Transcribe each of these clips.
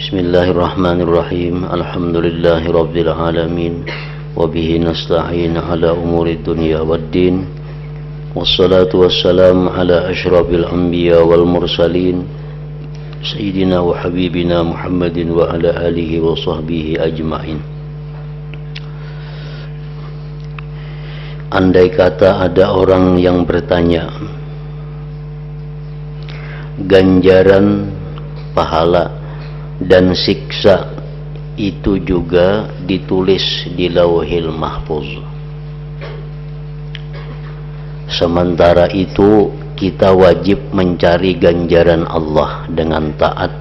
Bismillahirrahmanirrahim. Alhamdulillahi rabbil alamin. Wa bihi nasta'in ala umuri dunya waddin. Wassalatu wassalamu ala asyrafil anbiya wal mursalin Sayyidina wa habibina Muhammadin wa ala alihi wa sahbihi ajma'in. Andai kata ada orang yang bertanya, ganjaran, pahala dan siksa itu juga ditulis di Lauhil Mahfuz. Sementara itu kita wajib mencari ganjaran Allah dengan taat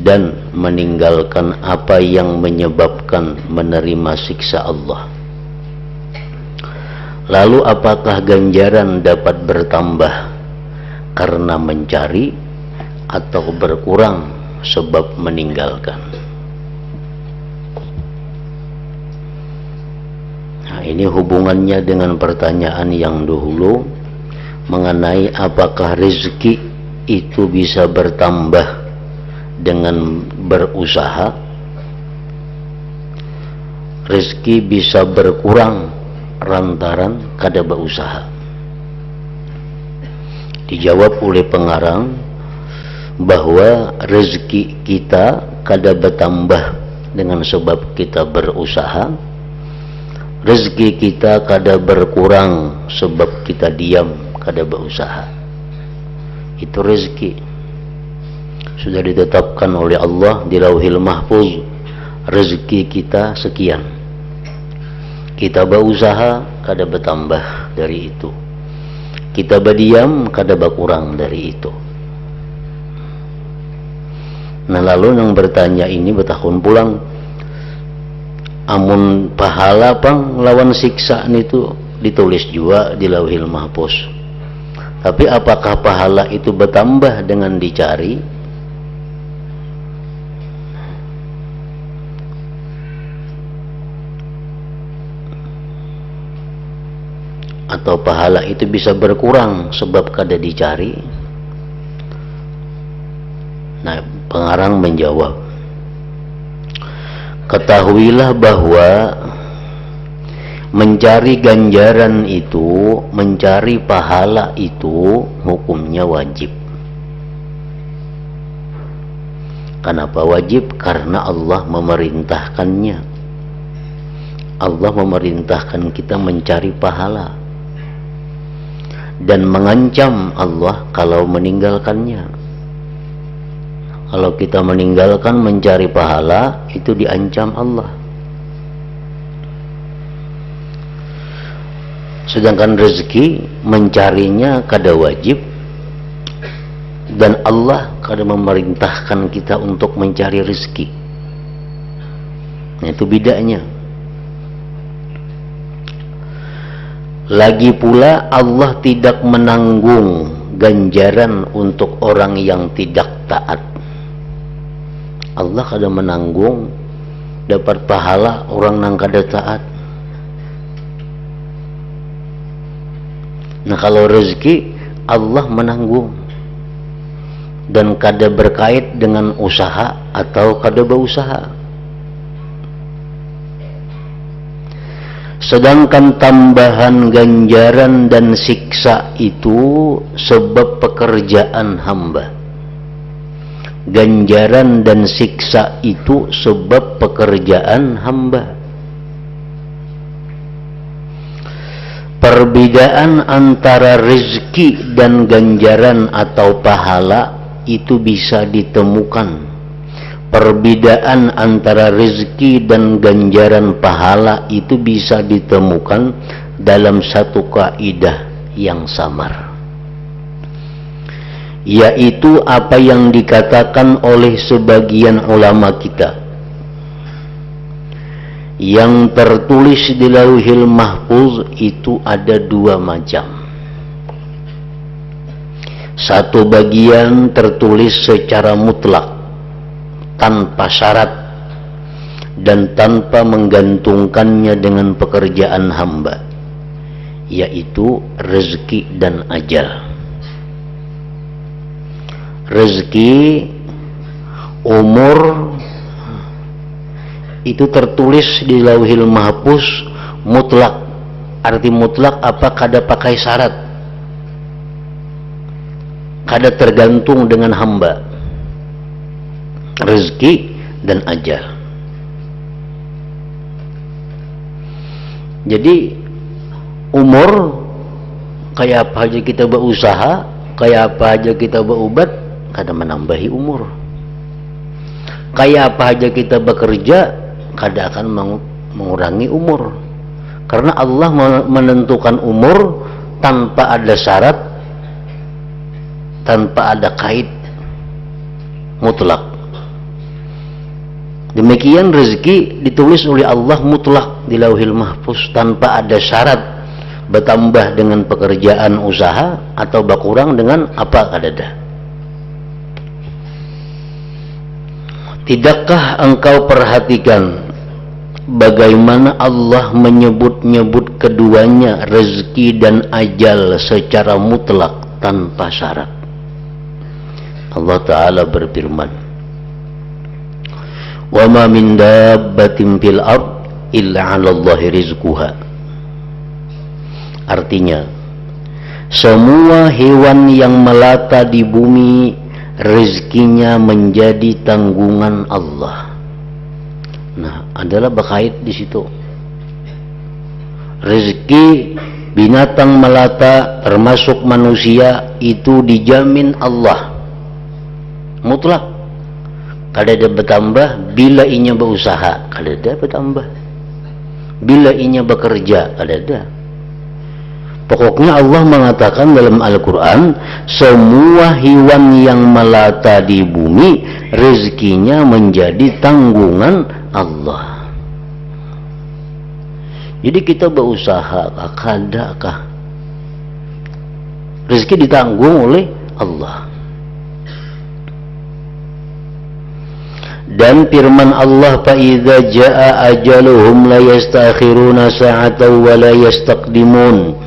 dan meninggalkan apa yang menyebabkan menerima siksa Allah. Lalu apakah ganjaran dapat bertambah karena mencari atau berkurang sebab meninggalkan? Nah, ini hubungannya dengan pertanyaan yang dahulu mengenai apakah rezeki itu bisa bertambah dengan berusaha, rezeki bisa berkurang lantaran kada berusaha. Dijawab oleh pengarang bahwa rezeki kita kada bertambah dengan sebab kita berusaha, rezeki kita kada berkurang sebab kita diam kada berusaha. Itu rezeki sudah ditetapkan oleh Allah di Lauhil Mahfuz. Rezeki kita sekian, kita berusaha kada bertambah dari itu, kita berdiam kada berkurang dari itu. Nah, lalu yang bertanya ini bertahun pulang, amun pahala pang lawan siksa itu ditulis juga di Lauhil Mahfuz. Tapi apakah pahala itu bertambah dengan dicari? Atau pahala itu bisa berkurang sebab kada dicari? Nah, pengarang menjawab, ketahuilah bahwa mencari ganjaran itu, mencari pahala itu hukumnya wajib. Kenapa wajib? Karena Allah memerintahkannya. Allah memerintahkan kita mencari pahala dan mengancam Allah kalau meninggalkannya. Kalau kita meninggalkan mencari pahala, itu diancam Allah. Sedangkan rezeki mencarinya kada wajib, dan Allah kada memerintahkan kita untuk mencari rezeki. Nah, itu bedanya. Lagi pula Allah tidak menanggung ganjaran untuk orang yang tidak taat. Allah kada menanggung dapat pahala orang yang kada taat. Nah, kalau rezeki Allah menanggung dan kada berkait dengan usaha atau kada berusaha. Sedangkan tambahan ganjaran dan siksa itu sebab pekerjaan hamba. Ganjaran dan siksa itu sebab pekerjaan hamba. Perbedaan antara rezeki dan ganjaran atau pahala itu bisa ditemukan. Perbedaan antara rezeki dan ganjaran pahala itu bisa ditemukan dalam satu kaidah yang samar, yaitu apa yang dikatakan oleh sebagian ulama kita. Yang tertulis di Lauhil Mahfuz itu ada dua macam. Satu bagian tertulis secara mutlak, tanpa syarat dan tanpa menggantungkannya dengan pekerjaan hamba, yaitu rezeki dan ajal. Rezeki umur itu tertulis di Lauhil Mahfuz mutlak. Arti mutlak apa? Kada pakai syarat, kada tergantung dengan hamba, rezeki dan ajal. Jadi umur kayak apa aja kita berusaha, kayak apa aja kita berobat, kada menambahi umur. Kayak apa aja kita bekerja, kada akan mengurangi umur. Karena Allah menentukan umur tanpa ada syarat, tanpa ada kait, mutlak. Demikian rezeki ditulis oleh Allah mutlak di Lauhil Mahfuz tanpa ada syarat, bertambah dengan pekerjaan usaha atau berkurang dengan apa kadada. Tidakkah engkau perhatikan bagaimana Allah menyebut-nyebut keduanya, rezeki dan ajal, secara mutlak tanpa syarat? Allah Ta'ala berfirman, wa ma min dabbatin fil ard illa 'ala Allahi rizquha. Artinya, semua hewan yang melata di bumi rezekinya menjadi tanggungan Allah. Nah, adalah berkait di situ. Rezeki binatang melata termasuk manusia itu dijamin Allah mutlak. Kada ada bertambah bila inya berusaha, kada ada bertambah. Bila inya bekerja, kada ada. Pokoknya Allah mengatakan dalam Al-Quran, semua hewan yang melata di bumi rezekinya menjadi tanggungan Allah. Jadi kita berusaha kadakah rezeki ditanggung oleh Allah. Dan firman Allah, fa idza jaa ajaluhum la yastakhiruna sa'atan wa la yastaqdimun.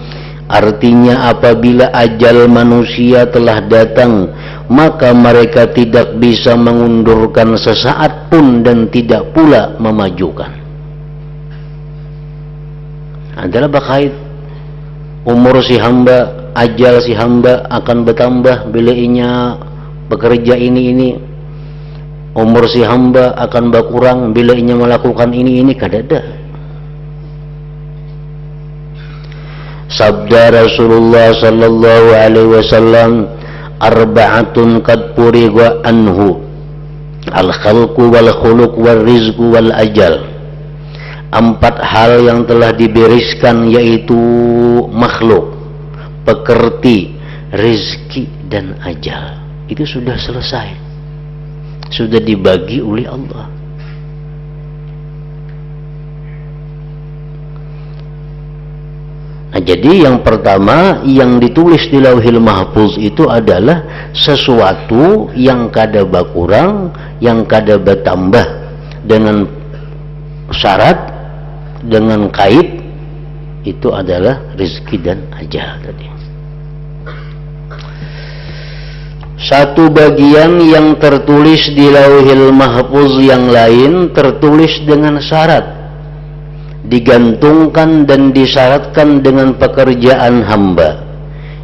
Artinya apabila ajal manusia telah datang, maka mereka tidak bisa mengundurkan sesaat pun dan tidak pula memajukan. Adalah berkait umur si hamba, ajal si hamba akan bertambah bila inya bekerja ini. Umur si hamba akan berkurang bila inya melakukan ini kadada. Sabda Rasulullah sallallahu alaihi wasallam, arba'atun qad furiga anhu al-khalqu wal khuluq wal rizqu wal ajal. 4 hal yang telah dibereskan, yaitu makhluk, pekerti, rezeki dan ajal. Itu sudah selesai, sudah dibagi oleh Allah. Nah, jadi yang pertama yang ditulis di Lauhil Mahfuz itu adalah sesuatu yang kada berkurang, yang kada bertambah dengan syarat, dengan kait. Itu adalah rezeki dan ajal tadi. Satu bagian yang tertulis di Lauhil Mahfuz yang lain tertulis dengan syarat, digantungkan dan disyaratkan dengan pekerjaan hamba,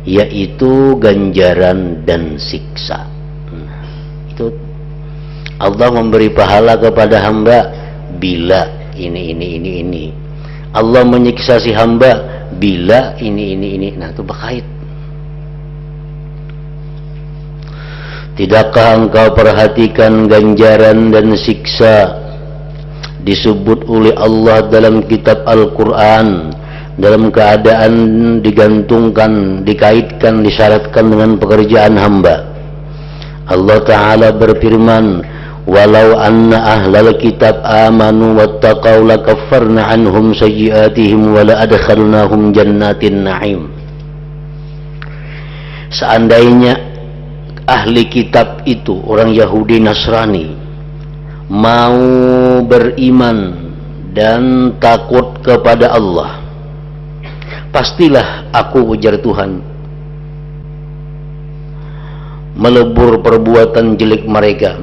yaitu ganjaran dan siksa. Itu Allah memberi pahala kepada hamba bila ini. Allah menyiksa si hamba bila ini. Nah, itu berkait. Tidakkah engkau perhatikan ganjaran dan siksa disebut oleh Allah dalam kitab Al-Quran dalam keadaan digantungkan, dikaitkan, disyaratkan dengan pekerjaan hamba? Allah Ta'ala berfirman, walau anna ahlal kitab amanu wattaqaw lakaffarna anhum sayyiatihim wa la'adkhalnahum jannatin na'im. Seandainya ahli kitab itu, orang Yahudi Nasrani, mau beriman dan takut kepada Allah, pastilah aku, ujar Tuhan, melebur perbuatan jelek mereka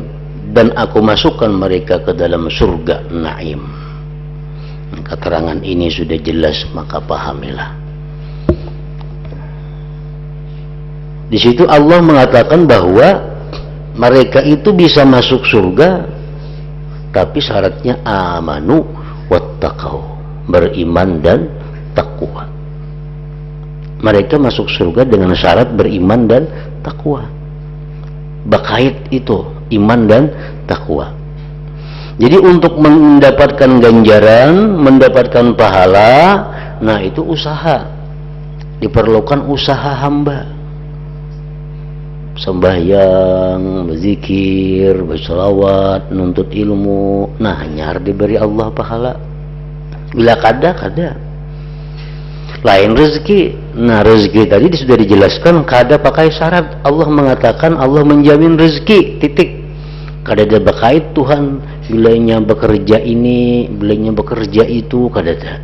dan aku masukkan mereka ke dalam surga Naim. Keterangan ini sudah jelas, maka pahamilah. Di situ Allah mengatakan bahwa mereka itu bisa masuk surga, tapi syaratnya amanu wattaqau, beriman dan takwa. Mereka masuk surga dengan syarat beriman dan takwa. Bakait itu iman dan takwa. Jadi untuk mendapatkan ganjaran, mendapatkan pahala, nah itu usaha. Diperlukan usaha hamba. Sembahyang, berzikir, berselawat, menuntut ilmu. Nah, nyar diberi Allah pahala. Bila kada. Lain rezeki. Nah, rezeki tadi sudah dijelaskan, kada pakai syarat. Allah mengatakan Allah menjamin rezeki, titik. Kada ada bakait Tuhan bilanya bekerja ini, bilanya bekerja itu, kada ada.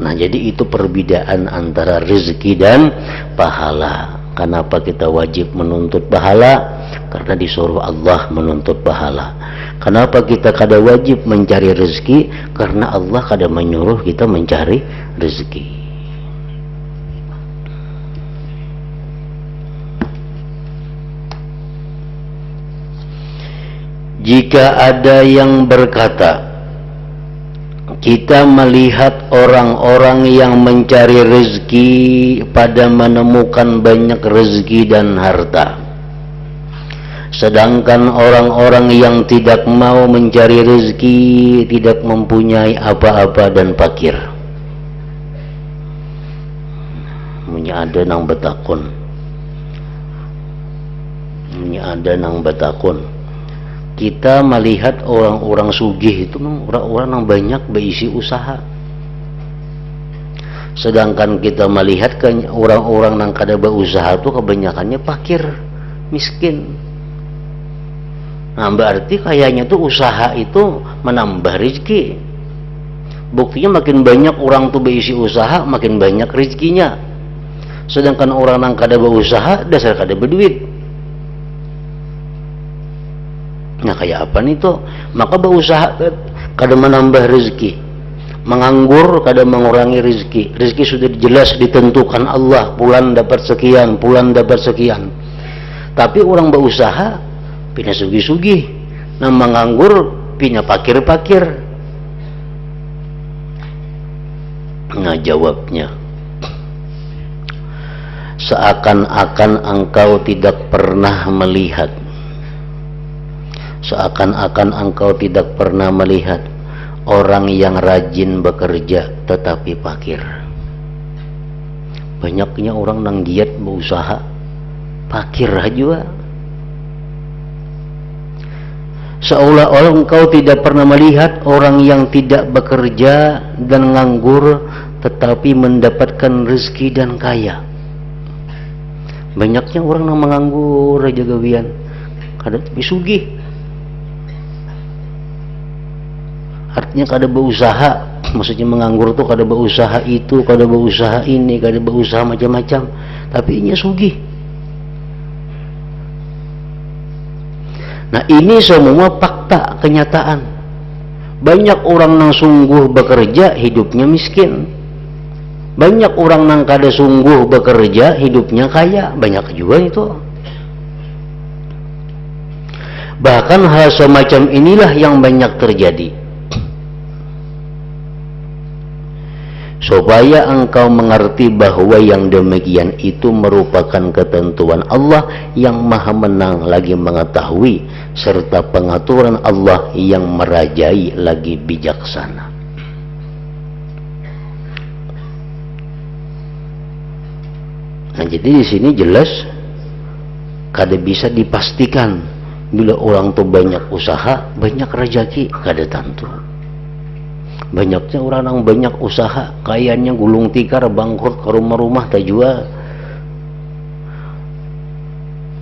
Nah, jadi itu perbedaan antara rezeki dan pahala. Kenapa kita wajib menuntut pahala? Karena disuruh Allah menuntut pahala. Kenapa kita kada wajib mencari rezeki? Karena Allah kada menyuruh kita mencari rezeki. Jika ada yang berkata, kita melihat orang-orang yang mencari rezeki pada menemukan banyak rezeki dan harta, sedangkan orang-orang yang tidak mau mencari rezeki tidak mempunyai apa-apa dan fakir. Ada nang betakun. Kita melihat orang-orang sugih itu orang-orang yang banyak berisi usaha, sedangkan kita melihat orang-orang yang kada berusaha itu kebanyakannya fakir, miskin. Nah, berarti kayaknya tuh usaha itu menambah rezeki. Buktinya makin banyak orang tuh berisi usaha, makin banyak rezekinya. Sedangkan orang yang kada berusaha dasar kada berduit. Nah, kayak apa nih tuh? Maka berusaha kada menambah rezeki, menganggur kada mengurangi rezeki. Rezeki sudah jelas ditentukan Allah, bulan dapat sekian, bulan dapat sekian. Tapi orang berusaha pina sugi-sugi, nah menganggur pina pakir-pakir. Nah, jawabnya, seakan-akan engkau tidak pernah melihat, seakan-akan engkau tidak pernah melihat orang yang rajin bekerja tetapi fakir. Banyaknya orang yang giat berusaha fakir juga. Seolah-olah engkau tidak pernah melihat orang yang tidak bekerja dan nganggur tetapi mendapatkan rezeki dan kaya. Banyaknya orang yang menganggur aja gawian, kada tapi sugih. Artinya kada berusaha, maksudnya menganggur tuh kada berusaha itu, kada berusaha ini, kada berusaha macam-macam, tapi ini sugih. Nah, ini semua fakta, kenyataan. Banyak orang yang sungguh bekerja hidupnya miskin. Banyak orang yang kada sungguh bekerja hidupnya kaya, banyak juga itu. Bahkan hal semacam inilah yang banyak terjadi. Supaya engkau mengerti bahwa yang demikian itu merupakan ketentuan Allah yang maha menang lagi mengetahui, serta pengaturan Allah yang merajai lagi bijaksana. Nah, jadi di sini jelas kada bisa dipastikan bila orang tuh banyak usaha, banyak rezeki, kada tentu. Banyaknya orang yang banyak usaha, kayaknya gulung tikar, bangkrut ke rumah-rumah tak jual.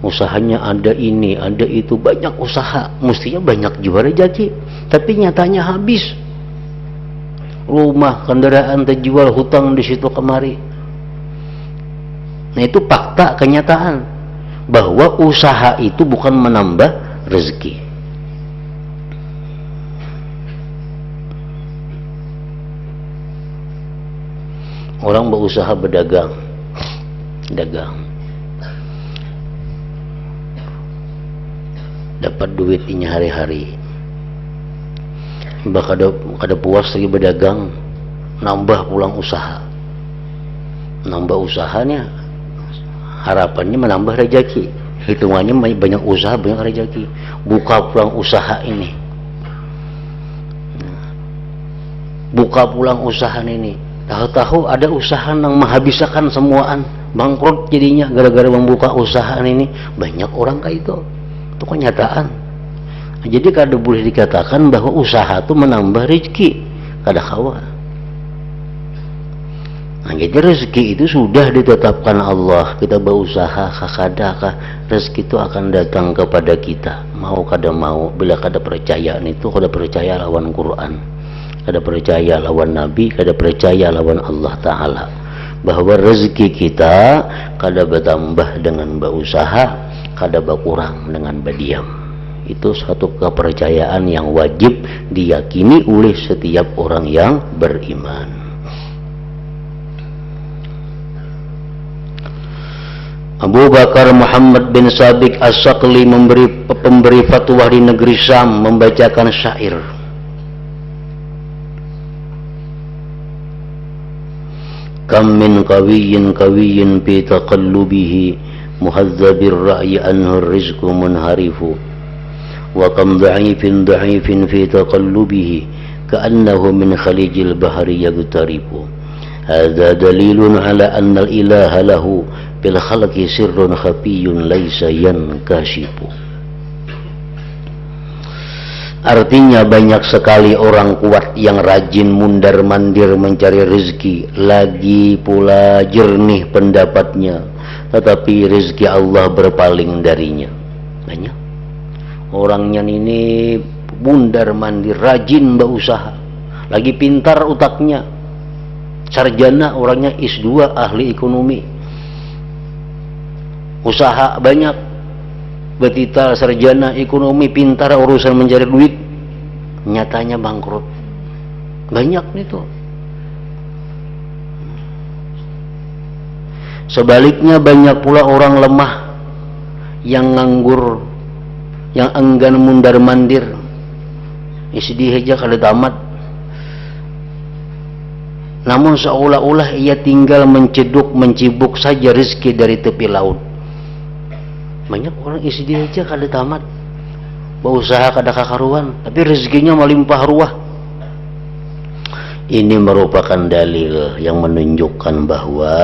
Usahanya ada ini, ada itu, banyak usaha, mestinya banyak jual rezeki, tapi nyatanya habis. Rumah, kendaraan terjual, hutang di situ kemari. Nah, itu fakta, kenyataan bahwa usaha itu bukan menambah rezeki. Orang berusaha berdagang, dagang, dapat duitnya hari-hari. Bah kada puas lagi berdagang, nambah pulang usaha. Nambah usahanya, harapannya menambah rezeki. Hitungannya banyak usaha, banyak rezeki. Buka pulang usaha ini, buka pulang usaha ini. Tahu-tahu ada usaha yang menghabiskan semuaan, bangkrut jadinya gara-gara membuka usaha ini. Banyak orang kayak itu kenyataan. Jadi kada boleh dikatakan bahwa usaha itu menambah rezeki, kada kawa. Nah, jadi rezeki itu sudah ditetapkan Allah. Kita berusaha kah rezeki itu akan datang kepada kita, mau kada mau. Bila kada percaya itu, kada percaya lawan Quran, kada percaya lawan Nabi, kada percaya lawan Allah Ta'ala, bahwa rezeki kita kada bertambah dengan berusaha, kada berkurang dengan berdiam. Itu satu kepercayaan yang wajib diyakini oleh setiap orang yang beriman. Abu Bakar Muhammad bin Sabiq As-Saqli pemberi fatwa di negeri Syam membacakan syair. Kam min qawiyyin fi taqallubihi muhazzabir ra'yi anhu rizqu munharifu wa kam dha'ifin fi taqallubihi ka'annahu min khalijil bahri yagtarifu. Hadha dalilun ala anna al-ilaha lahu bil khalqi sirrun khafiyyun laysa yankashifu. Artinya banyak sekali orang kuat yang rajin mundar-mandir mencari rezeki, lagi pula jernih pendapatnya, tetapi rezeki Allah berpaling darinya. Banyak orangnya ini mundar-mandir, rajin berusaha, lagi pintar utaknya, sarjana orangnya S2 ahli ekonomi, usaha banyak, betita sarjana ekonomi, pintar urusan mencari duit, nyatanya bangkrut. Banyak itu. Sebaliknya banyak pula orang lemah yang nganggur, yang enggan mundar-mandir, SD aja kada tamat, namun seolah-olah ia tinggal mencibuk saja rezeki dari tepi laut. Banyak orang SD aja kada tamat, berusaha kada kakaruan, tapi rezekinya melimpah ruah. Ini merupakan dalil yang menunjukkan bahwa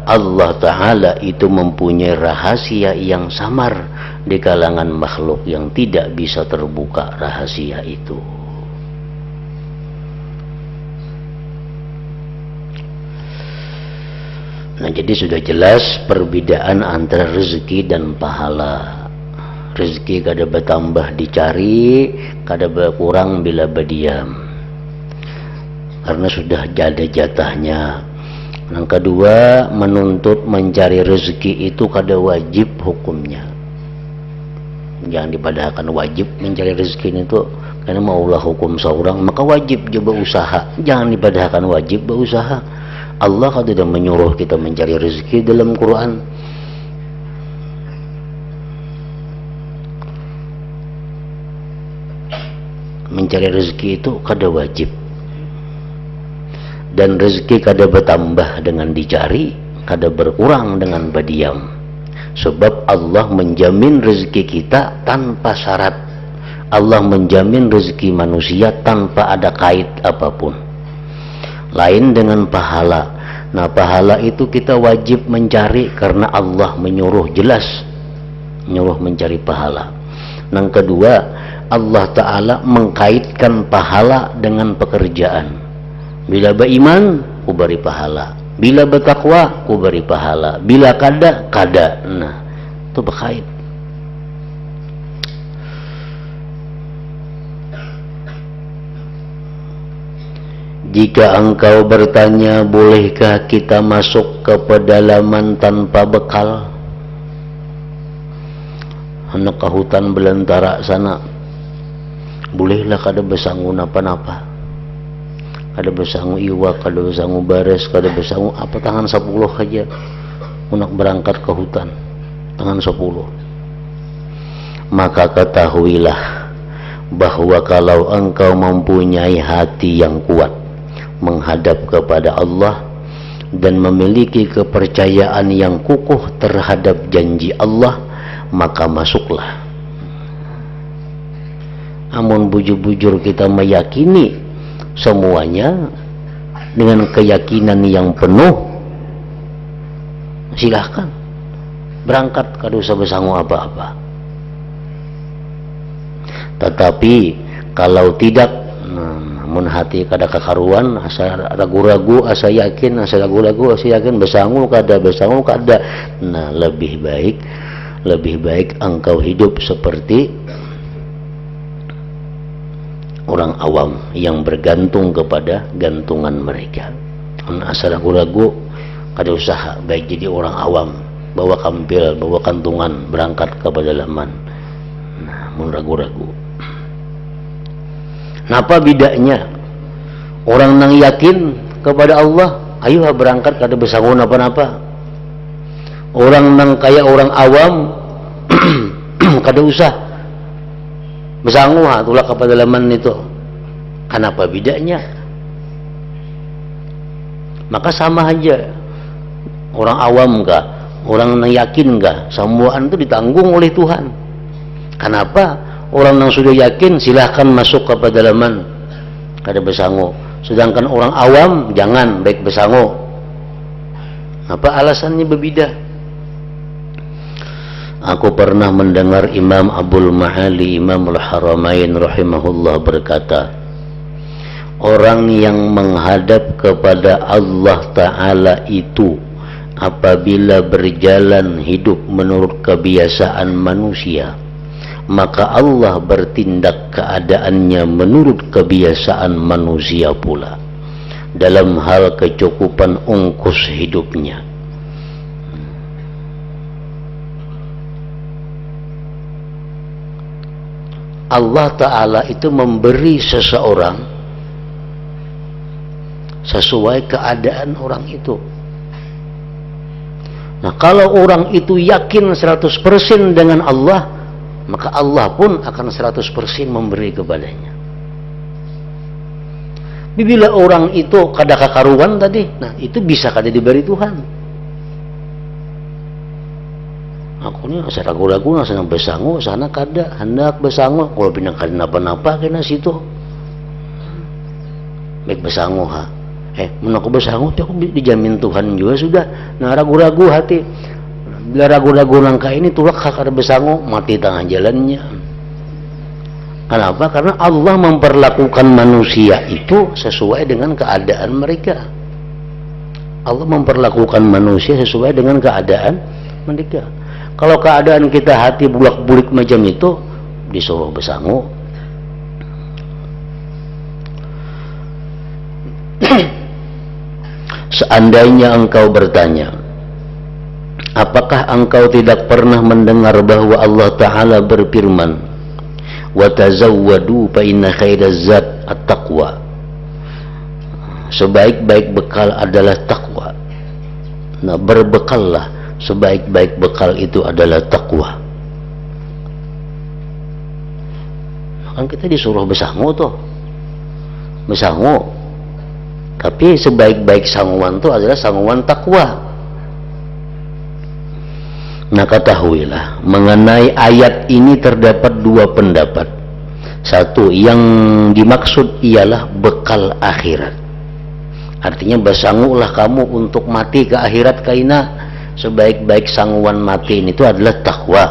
Allah Ta'ala itu mempunyai rahasia yang samar di kalangan makhluk yang tidak bisa terbuka rahasia itu. Nah, jadi sudah jelas perbedaan antara rezeki dan pahala. Rezeki kada bertambah dicari, kada berkurang bila berdiam, karena sudah ada jatahnya. Yang kedua, menuntut mencari rezeki itu kada wajib hukumnya. Jangan dipadahkan wajib mencari rezeki itu, karena maulah hukum seorang maka wajib dia berusaha. Jangan dipadahkan wajib berusaha. Allah tidak menyuruh kita mencari rezeki dalam Quran. Mencari rezeki itu kada wajib, dan rezeki kada bertambah dengan dicari, kada berkurang dengan berdiam. Sebab Allah menjamin rezeki kita tanpa syarat. Allah menjamin rezeki manusia tanpa ada kait apapun. Lain dengan pahala. Nah, pahala itu kita wajib mencari karena Allah menyuruh, jelas menyuruh mencari pahala. Yang kedua, Allah Ta'ala mengkaitkan pahala dengan pekerjaan. Bila beriman, ku beri pahala. Bila bertakwa, ku beri pahala. Bila kada. Nah, itu berkait. Jika engkau bertanya, bolehkah kita masuk ke pedalaman tanpa bekal? Hendak ke hutan belantara sana, bolehlah kada bersanggun apa-apa. kada besangu iwak, kada besangu bares, kada besangu apa, tangan 10 aja unak berangkat ke hutan, tangan 10. Maka ketahuilah bahwa kalau engkau mempunyai hati yang kuat menghadap kepada Allah dan memiliki kepercayaan yang kukuh terhadap janji Allah, maka masuklah. Amun bujur-bujur kita meyakini semuanya dengan keyakinan yang penuh, silahkan berangkat, kada usah besangu apa-apa. Tetapi kalau tidak, namun hati kada kekaruan, asa ragu-ragu, asa yakin, asa ragu-ragu, asa yakin, besangu kada, nah lebih baik engkau hidup seperti orang awam yang bergantung kepada gantungan mereka. Asa ragu-ragu, kada usaha, baik jadi orang awam, bawa kampil, bawa kantungan, berangkat ke pedalaman. Nah, mun ragu-ragu. Napa bedanya? Orang nang yakin kepada Allah, ayo berangkat, kada besangu napa-napa. Orang nang kaya orang awam kada usah besangu, tulak ke pedalaman itu. Kenapa bedanya? Maka sama aja. Orang awam enggak, orang nang yakin enggak, semuaan itu ditanggung oleh Tuhan. Kenapa? Orang yang sudah yakin silahkan masuk ke pedalaman, kada besangu. Sedangkan orang awam jangan, baik besangu. Apa alasannya berbeda? Aku pernah mendengar Imam Abul Ma'ali, Imam Al-Haramain rahimahullah berkata, orang yang menghadap kepada Allah Ta'ala itu apabila berjalan hidup menurut kebiasaan manusia, maka Allah bertindak keadaannya menurut kebiasaan manusia pula dalam hal kecukupan ungkus hidupnya. Allah Ta'ala itu memberi seseorang sesuai keadaan orang itu. Nah, kalau orang itu yakin 100% dengan Allah, maka Allah pun akan 100% memberi kepadanya. Bila orang itu kada kakaruan tadi, nah itu bisa kada diberi Tuhan. Aku ni asa ragu-ragu, asa nang besangu, sana kada hendak besangu, kalau pinang kada napa-napa kena situ. Baik besangu ha. Mun aku besangu, aku dijamin Tuhan juga sudah. Nah ragu-ragu hati. Bila ragu-ragu langkah ini tulak kada besangu, mati tengah jalannya. Kenapa? Karena Allah memperlakukan manusia itu sesuai dengan keadaan mereka. Allah memperlakukan manusia sesuai dengan keadaan mereka. Kalau keadaan kita hati bulak-bulik macam itu, disuruh besangu. Seandainya engkau bertanya, apakah engkau tidak pernah mendengar bahwa Allah Ta'ala berfirman, wa tazawwadu fa inna khairaz zad at-taqwa, sebaik-baik bekal adalah takwa. Nah, berbekallah, sebaik-baik bekal itu adalah takwa. Kan kita disuruh besangu tuh, besangu, tapi sebaik-baik sanguan itu adalah sanguan takwa. Nah, ketahuilah mengenai ayat ini terdapat dua pendapat. Satu, yang dimaksud ialah bekal akhirat. Artinya besangulah kamu untuk mati ke akhirat kaina. Sebaik-baik sanguan mati itu adalah takwa.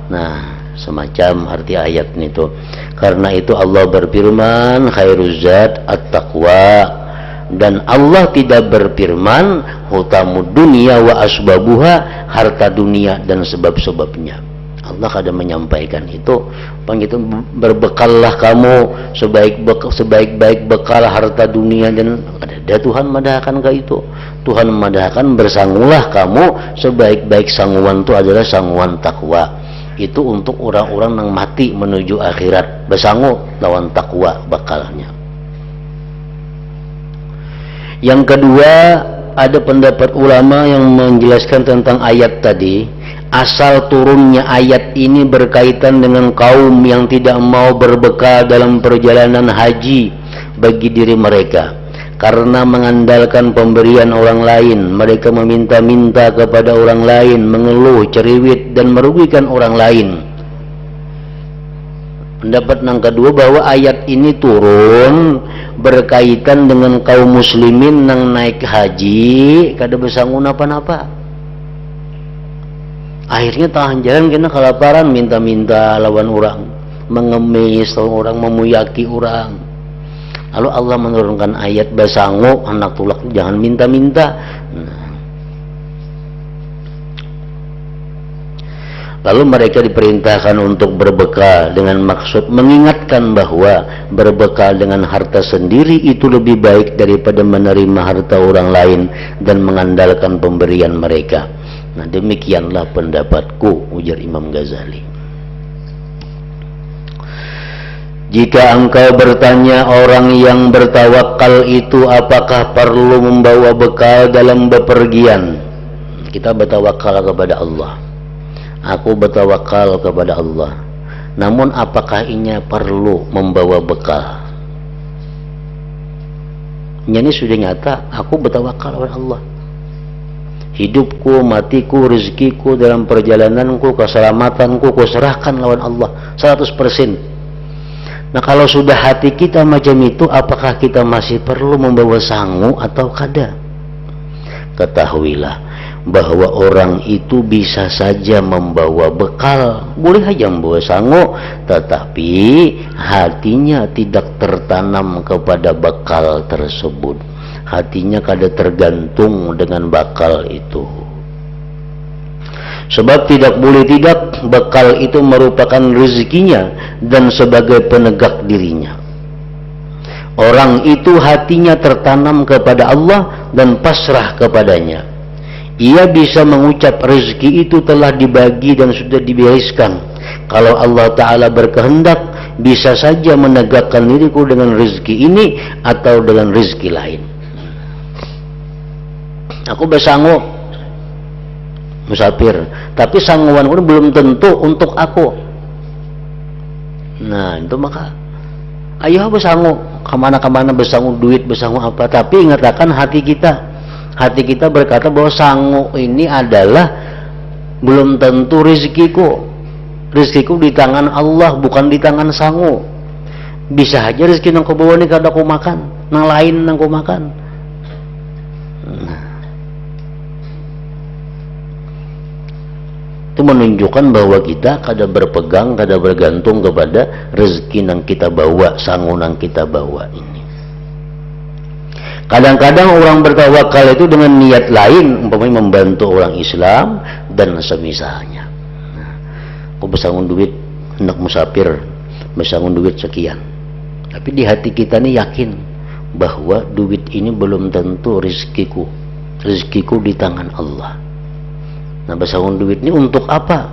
Nah, semacam arti ayat itu. Karena itu Allah berfirman, khairuz zad at-taqwa. Dan Allah tidak berfirman hutamud dunia wa asbabuha, harta dunia dan sebab-sebabnya. Allah kada menyampaikan itu. Begitu, berbekallah kamu sebaik-baik bekal harta dunia dan ada Tuhan madahkan ke itu. Tuhan madahkan bersangulah kamu, sebaik-baik sanguan itu adalah sanguan takwa. Itu untuk orang-orang yang mati menuju akhirat, bersangu lawan takwa bekalnya. Yang kedua, ada pendapat ulama yang menjelaskan tentang ayat tadi. Asal turunnya ayat ini berkaitan dengan kaum yang tidak mau berbekal dalam perjalanan haji bagi diri mereka. Karena mengandalkan pemberian orang lain, mereka meminta-minta kepada orang lain, mengeluh, ceriwit, dan merugikan orang lain. Pendapat yang kedua, bahwa ayat ini turun berkaitan dengan kaum muslimin yang naik haji kada besangun apa-apa. Akhirnya tahan jalan kena kelaparan, minta-minta lawan orang, mengemis lawan orang, memuyaki orang. Lalu Allah menurunkan ayat basango, anak tulak jangan minta-minta. Lalu mereka diperintahkan untuk berbekal dengan maksud mengingatkan bahwa berbekal dengan harta sendiri itu lebih baik daripada menerima harta orang lain dan mengandalkan pemberian mereka. Nah, demikianlah pendapatku, ujar Imam Ghazali. Jika engkau bertanya orang yang bertawakal itu apakah perlu membawa bekal dalam bepergian, kita bertawakal kepada Allah. Aku bertawakal kepada Allah. Namun apakah inya perlu membawa bekal? Ini sudah nyata, aku bertawakal kepada Allah. Hidupku, matiku, rezekiku dalam perjalananku, keselamatanku, kuserahkan lawan Allah 100%. Nah, kalau sudah hati kita macam itu, apakah kita masih perlu membawa sangu atau kada? Ketahuilah bahwa orang itu bisa saja membawa bekal, boleh saja membawa sangu, tetapi hatinya tidak tertanam kepada bekal tersebut. Hatinya kada tergantung dengan bekal itu. Sebab tidak boleh tidak, bekal itu merupakan rezekinya dan sebagai penegak dirinya. Orang itu hatinya tertanam kepada Allah dan pasrah kepadanya. Ia bisa mengucap rezeki itu telah dibagi dan sudah dibereskan. Kalau Allah Ta'ala berkehendak, bisa saja menegakkan diriku dengan rezeki ini atau dengan rezeki lain. Aku bersangu musafir, tapi sanguan pun belum tentu untuk aku. Nah, itu maka ayo bersangu kemana-kemana, bersangu duit, bersangu apa, tapi ingatkan hati kita berkata bahwa sangu ini adalah belum tentu rezekiku di tangan Allah, bukan di tangan sangu. Bisa aja rezeki nang kau bawa ini kada aku makan, nang lain nang kau makan. Itu menunjukkan bahwa kita kada berpegang, kada bergantung kepada rezeki yang kita bawa, sangu yang kita bawa ini. Kadang-kadang orang bertawakal itu dengan niat lain, umpamanya membantu orang Islam dan semisalnya. Aku bersangun duit, hendak musafir, bersangun duit sekian. Tapi di hati kita ini yakin bahwa duit ini belum tentu rezekiku di tangan Allah. Nah, bersangun duit ini untuk apa?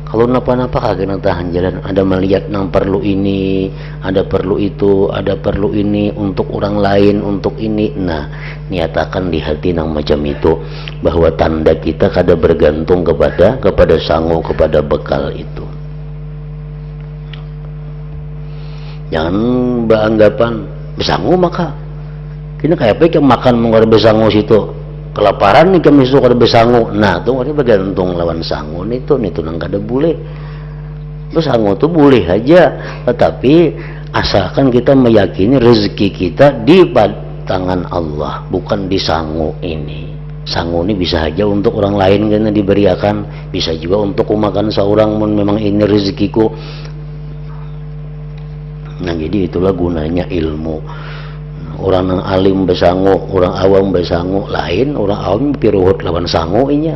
Kalau napa-napa kagak tahan jalan, ada melihat nang perlu ini, ada perlu itu, ada perlu ini untuk orang lain, untuk ini. Nah, nyatakan di hati nang macam itu bahwa tanda kita kada bergantung kepada sangu, kepada bekal itu. Jangan beranggapan bersangu maka kini kayak apa yang makan menguar bersangu situ. Kelaparan nih kami suka ada bersangu. Nah, tuh ini bergantung lawan sangu itu nang kada boleh. Bersangu tuh boleh aja, tetapi asalkan kita meyakini rezeki kita di tangan Allah, bukan di sangu ini. Sangu ini bisa aja untuk orang lain karena diberiakan, bisa juga untuk makan seorang memang ini rezekiku. Nah, jadi itulah gunanya ilmu. Orang yang alim bersangu, orang awam bersangu lain, orang awam piruhut lawan sangu inya.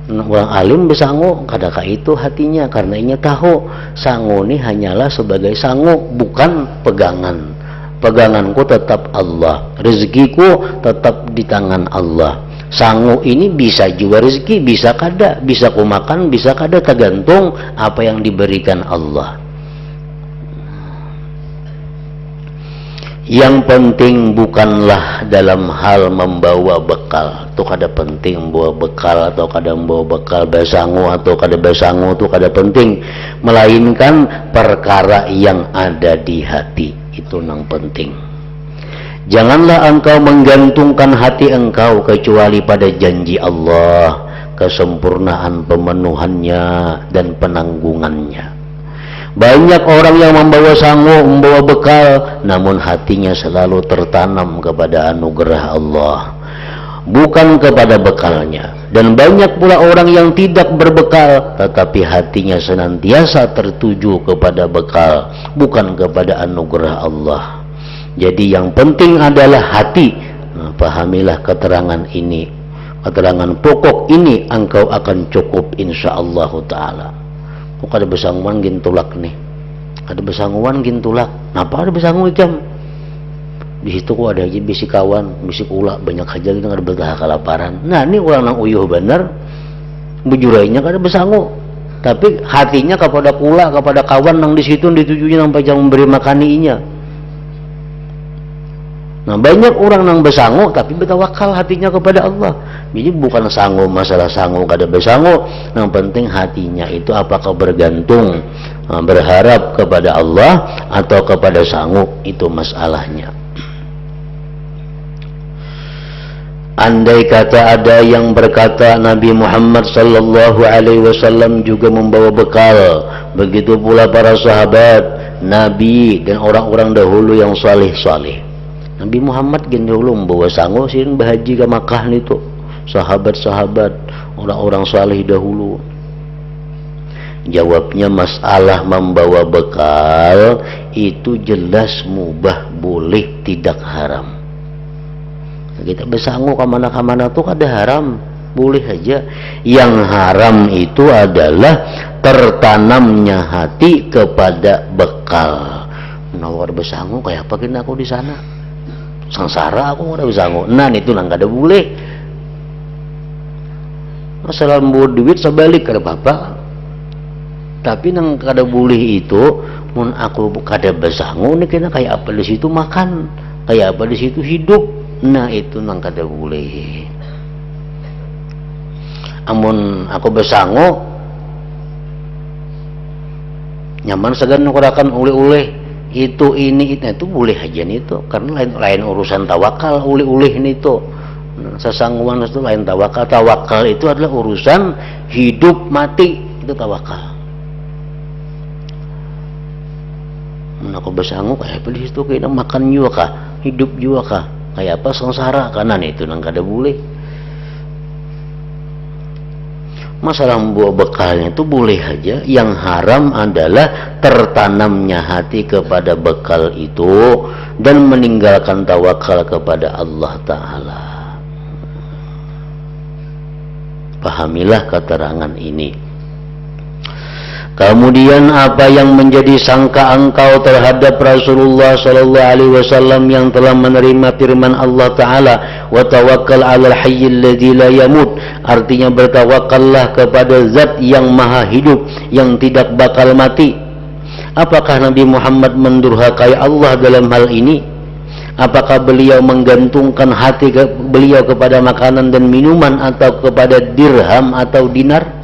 Orang alim bersangu kadang itu hatinya karena inya tahu sangu ini hanyalah sebagai sangu, bukan pegangan. Peganganku tetap Allah, rezekiku tetap di tangan Allah. Sangu ini bisa juga rezeki, bisa kada, bisa ku makan, bisa kada, tergantung apa yang diberikan Allah. Yang penting bukanlah dalam hal membawa bekal. Itu kada penting bawa bekal atau kada membawa bekal, besangu atau kada besangu, itu kada penting. Melainkan perkara yang ada di hati, itu yang penting. Janganlah engkau menggantungkan hati engkau kecuali pada janji Allah, kesempurnaan pemenuhannya dan penanggungannya. Banyak orang yang membawa sangu, membawa bekal, namun hatinya selalu tertanam kepada anugerah Allah, bukan kepada bekalnya. Dan banyak pula orang yang tidak berbekal, tetapi hatinya senantiasa tertuju kepada bekal, bukan kepada anugerah Allah. Jadi yang penting adalah hati. Nah, pahamilah keterangan ini, keterangan pokok ini, engkau akan cukup insyaallah ta'ala. Kok ada besanguan gintulak nih, ada besanguan gintulak, kenapa ada besangu jam di situ? Kok ada aja bisi kawan, bisi ula banyak aja kita nggak betah kelaparan. Nah ini orang nang uyuh bener, bujurainya kada besangu, tapi hatinya kepada kula, kepada kawan nang di situ ditujunya sampai jam memberi makaninya. Nah banyak orang nang besangu tapi bertawakal hatinya kepada Allah. Jadi bukan sangu, masalah sangu kada besangu, yang penting hatinya itu apakah bergantung, berharap kepada Allah atau kepada sangu, itu masalahnya. Andai kata ada yang berkata Nabi Muhammad sallallahu alaihi wasallam juga membawa bekal, begitu pula para sahabat Nabi dan orang-orang dahulu yang salih-salih. Nabi Muhammad gen dahulu membawa sangu sin bahaji ke Makkah nitu, sahabat-sahabat orang-orang salih dahulu. Jawabnya masalah membawa bekal itu jelas mubah, boleh, tidak haram. Kita besangu kemana-kemana tuh kada haram, boleh aja. Yang haram itu adalah tertanamnya hati kepada bekal. Nawar besangu kayak apa kena aku di sana, sangsara aku udah besangu. Nah itu nang kada boleh. Masalah membawa duit sebalik kada apa-apa, tapi nang kada boleh itu mun aku kada besangu nih kena kayak apa di situ makan, kayak apa di situ hidup. Nah itu nang kada boleh. Amun aku besangu nyaman segan ngurakan uleh-uleh itu ini itu boleh aja nih itu, karena lain urusan tawakal. Uleh-uleh ini itu sesanguan itu lain tawakal. Tawakal itu adalah urusan hidup mati, itu tawakal. Aku besangu kayak apa di situ, kayak makan juga kah, hidup juga kah, kayak apa sengsara kanan, itu nang kada boleh. Masalah membawa bekalnya itu boleh aja. Yang haram adalah tertanamnya hati kepada bekal itu dan meninggalkan tawakal kepada Allah Ta'ala. Pahamilah keterangan ini. Kemudian apa yang menjadi sangka engkau terhadap Rasulullah sallallahu alaihi wasallam yang telah menerima firman Allah Ta'ala, wa tawakkal 'alal hayyil ladzi la yamut, artinya bertawakallah kepada zat yang maha hidup yang tidak bakal mati. Apakah Nabi Muhammad mendurhakai Allah dalam hal ini? Apakah beliau menggantungkan hati beliau kepada makanan dan minuman atau kepada dirham atau dinar?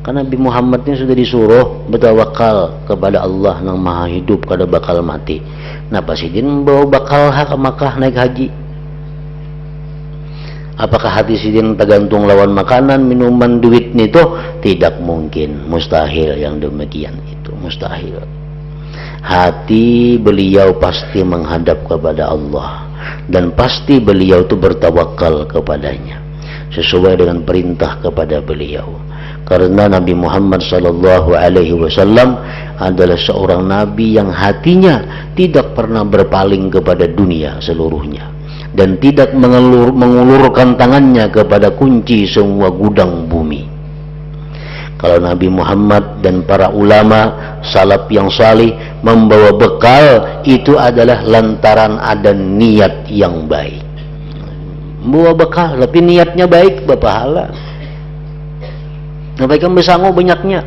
Karena Nabi Muhammad ini sudah disuruh bertawakal kepada Allah yang maha hidup kada bakal mati. Kenapa sih dia membawa bakal ke Makkah naik haji? Apakah hati sidin tergantung lawan makanan, minuman, duit itu? Tidak mungkin, mustahil yang demikian itu, mustahil. Hati beliau pasti menghadap kepada Allah dan pasti beliau itu bertawakal kepadanya sesuai dengan perintah kepada beliau. Karena Nabi Muhammad sallallahu alaihi wasallam adalah seorang nabi yang hatinya tidak pernah berpaling kepada dunia seluruhnya dan tidak mengulurkan tangannya kepada kunci semua gudang bumi. Kalau Nabi Muhammad dan para ulama salaf yang salih membawa bekal, itu adalah lantaran ada niat yang baik. Membawa bekal tapi niatnya baik, berpahala. Nampaikan besangu banyaknya.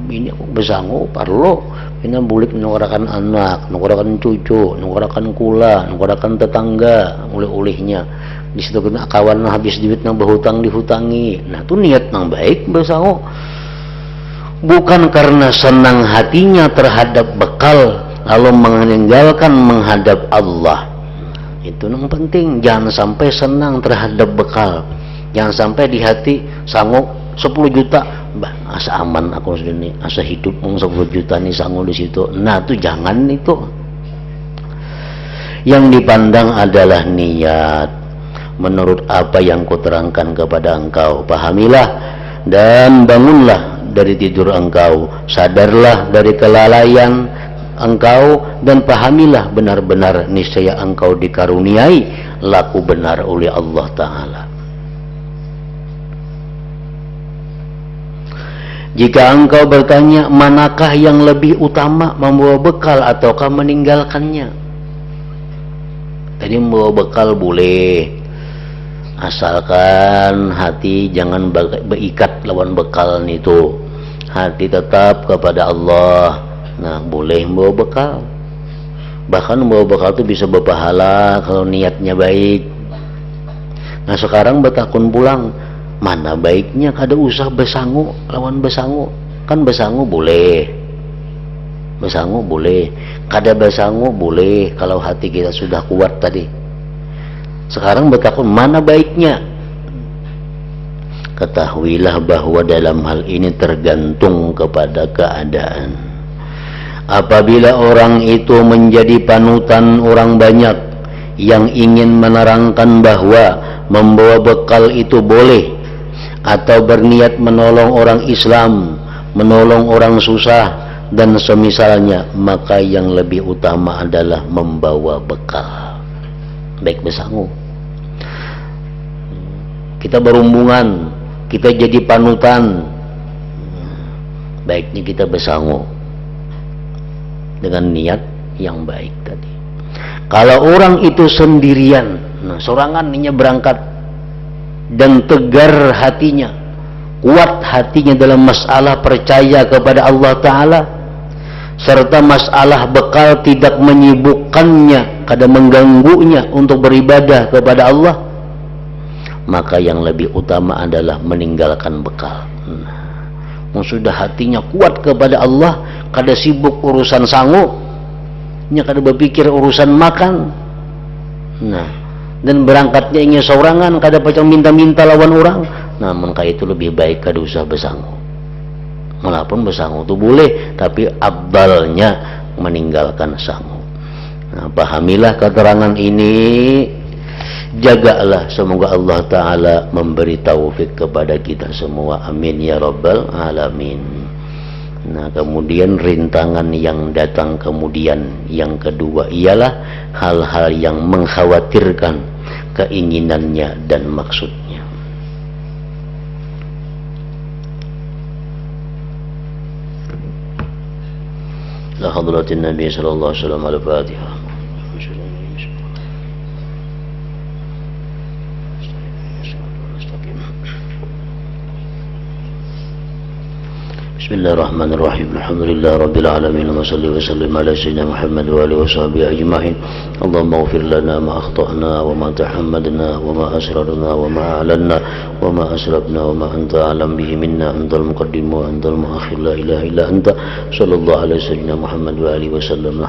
Ini aku besangu perlu Ina bulik nukarakan anak, nukarakan cucu, nukarakan kula, nukarakan tetangga, ulih-ulihnya. Di situ kena kawan habis duit nang berhutang dihutangi. Nah, itu niat nang baik besango. Bukan karena senang hatinya terhadap bekal lalu meninggalkan menghadap Allah. Itu yang penting, jangan sampai senang terhadap bekal. Jangan sampai di hati sanggup 10 juta, bah, asa aman aku sini, asa hidup 10 juta nih sanggup di situ. Nah, itu jangan itu. Yang dipandang adalah niat. Menurut apa yang kuterangkan kepada engkau, pahamilah dan bangunlah dari tidur engkau, sadarlah dari kelalaian engkau, dan pahamilah benar-benar niscaya engkau dikaruniai laku benar oleh Allah Ta'ala. Jika engkau bertanya manakah yang lebih utama, membawa bekal ataukah meninggalkannya? Tadi membawa bekal boleh, asalkan hati jangan berikat lawan bekal itu. Hati tetap kepada Allah. Nah, boleh membawa bekal. Bahkan membawa bekal itu bisa berpahala kalau niatnya baik. Nah, sekarang betakun pulang, mana baiknya kada usah besangu lawan besangu. Kan besangu boleh, besangu boleh, kada besangu boleh kalau hati kita sudah kuat tadi. Sekarang betakun mana baiknya. Ketahuilah bahwa dalam hal ini tergantung kepada keadaan. Apabila orang itu menjadi panutan orang banyak yang ingin menerangkan bahwa membawa bekal itu boleh, atau berniat menolong orang Islam, menolong orang susah dan semisalnya, maka yang lebih utama adalah membawa bekal. Baik besangu, kita berumbungan, kita jadi panutan, baiknya kita besangu dengan niat yang baik tadi. Kalau orang itu sendirian, nah sorangan ninya berangkat dan tegar hatinya, kuat hatinya dalam masalah percaya kepada Allah Ta'ala, serta masalah bekal tidak menyibukkannya, kada mengganggunya untuk beribadah kepada Allah, maka yang lebih utama adalah meninggalkan bekal. Sudah hatinya kuat kepada Allah, kada sibuk urusan sangu, nya kada berpikir urusan makan. Nah, dan berangkatnya ingin seorangan, kada pacang minta-minta lawan orang. Nah, maka itu lebih baik kada usah besangu. Walaupun besangu itu boleh, tapi abdalnya meninggalkan sangu. Nah, pahamilah keterangan ini, jagalah, semoga Allah Ta'ala memberi taufik kepada kita semua, amin ya rabbal alamin. Nah, kemudian rintangan yang datang kemudian yang kedua ialah hal-hal yang mengkhawatirkan keinginannya dan maksudnya. La hadratin Nabi sallallahu alaihi wasallam, al-Fatihah. Bismillahirrahmanirrahim. Alhamdulillah rabbil alamin, wa salli wa sallim ala sayyidina Muhammad wa alihi wa sahbihi ajma'in. Allahumma ighfir lana ma akhta'na wa ma tahammadna wa ma asrarna wa ma a'lanna wa ma asrafna wa ma anta a'lam bihi minna, antal muqaddim wa antal muakhir, la ilaha illa anta, sallallahu ala sayyidina Muhammad wa alihi wa sallam.